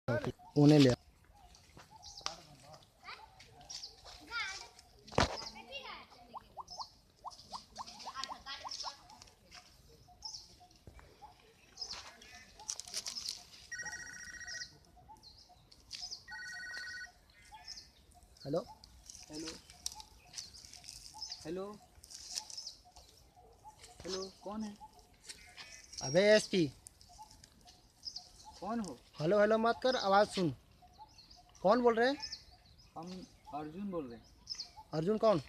उन्हें ले। Hello hello hello hello, कौन है? अबे एसपी, कौन हो? हेलो हेलो मत कर, आवाज़ सुन। कौन बोल रहे हैं? हम अर्जुन बोल रहे हैं। अर्जुन कौन?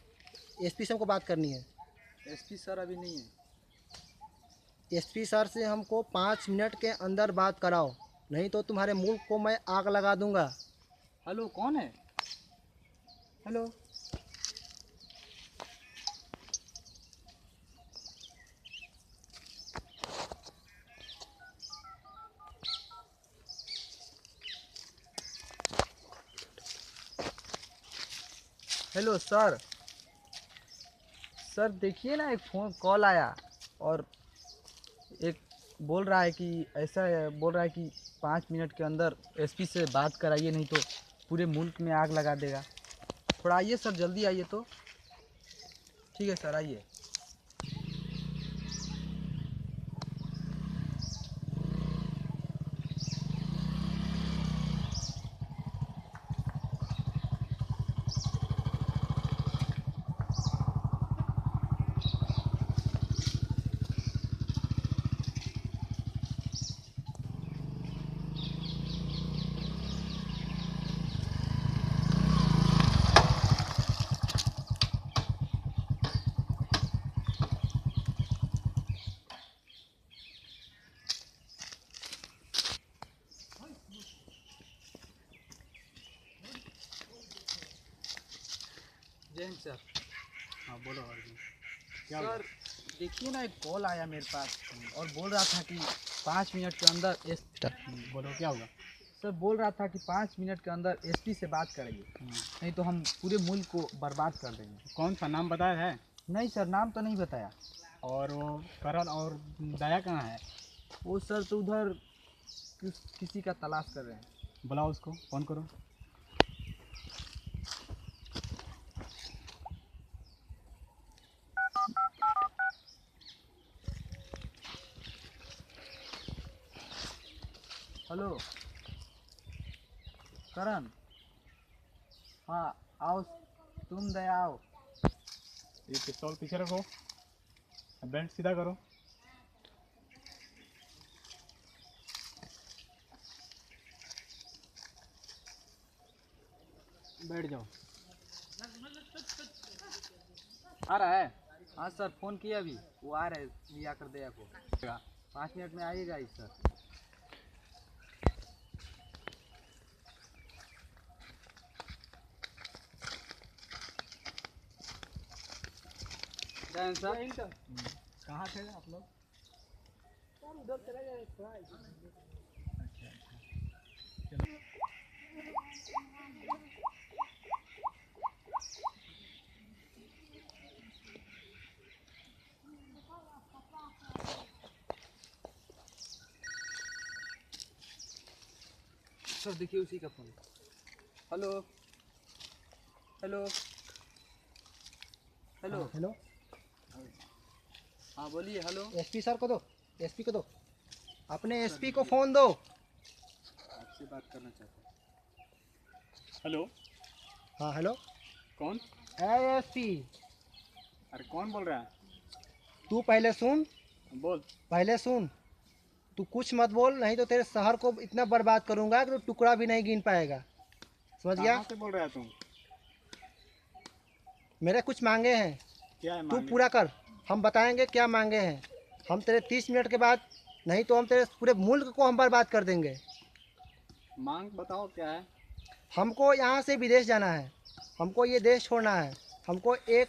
एसपी से हमको बात करनी है। एसपी सर अभी नहीं है। एसपी सर से हमको 5 मिनट के अंदर बात कराओ, नहीं तो तुम्हारे मुल्क को मैं आग लगा दूंगा। हेलो, कौन है? Hello hello sir. सर देखिए ना, एक फ़ोन कॉल आया और एक बोल रहा है कि ऐसा बोल रहा है कि 5 मिनट के अंदर एसपी से बात कराइए, नहीं तो पूरे मुल्क में आग लगा देगा। थोड़ा आइए सर, जल्दी आइए तो। ठीक है सर, आइए। जय हिंद सर। हाँ बोलो अर्जुन, सर देखिए ना, एक कॉल आया मेरे पास और बोल रहा था कि 5 मिनट के अंदर बोलो क्या होगा? सर बोल रहा था कि 5 मिनट के अंदर एसपी से बात करेंगे, नहीं तो हम पूरे मुल्क को बर्बाद कर देंगे। कौन सा नाम बताया है? नहीं सर, नाम तो नहीं बताया। और वो करण और दया कहाँ है? वो सर तो उधर किसी का तलाश कर रहे हैं। बुलाओ उसको, फोन करो। हेलो करण, हाँ आओ, तुम दया आओ। ये पिस्तौल पीछे रखो, बेल्ट सीधा करो। बैठ जाओ। आ रहा है? हाँ सर, फ़ोन किया अभी, वो आ रहा है लिया कर दया को। 5 मिनट में आइएगा ही सर। जय सर। कहाँ थे आप लोग? सर देखिए उसी का phone. Hello hello hello. Hello, हाँ बोलिए। हेलो, एसपी सर को दो, एसपी को दो, अपने एसपी को फ़ोन दो। आपसे बात करना चाहता हूँ। हेलो, हाँ हेलो, कौन? एसपी, अरे कौन बोल रहा है? तू पहले सुन, बोल। पहले सुन। तू कुछ मत बोल, नहीं तो तेरे शहर को इतना बर्बाद करूंगा कि तू टुकड़ा भी नहीं गिन पाएगा। समझ गया? कहाँ से बोल रहा है तुम? मेरे कुछ मांगे हैं, क्या है तू मांगे? पूरा कर। हम बताएंगे क्या मांगे हैं। हम तेरे 30 मिनट के बाद, नहीं तो हम तेरे पूरे मुल्क को हम बर्बाद कर देंगे। मांग बताओ क्या है? हमको यहाँ से विदेश जाना है, हमको ये देश छोड़ना है। हमको एक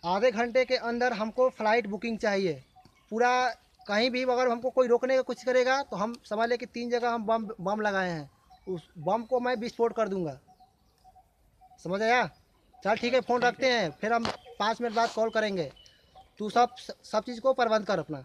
आधे घंटे के अंदर हमको फ़्लाइट बुकिंग चाहिए। पूरा कहीं भी अगर हमको कोई रोकने की कोशिश करेगा तो हम समझ लें कि 3 जगह हम बम बम लगाए हैं, उस बम को मैं विस्फोट कर दूंगा। समझ आया? चल ठीक है, फ़ोन ठीक है। रखते हैं, फिर हम 5 मिनट बाद कॉल करेंगे। तू सब चीज़ को प्रबंध कर अपना।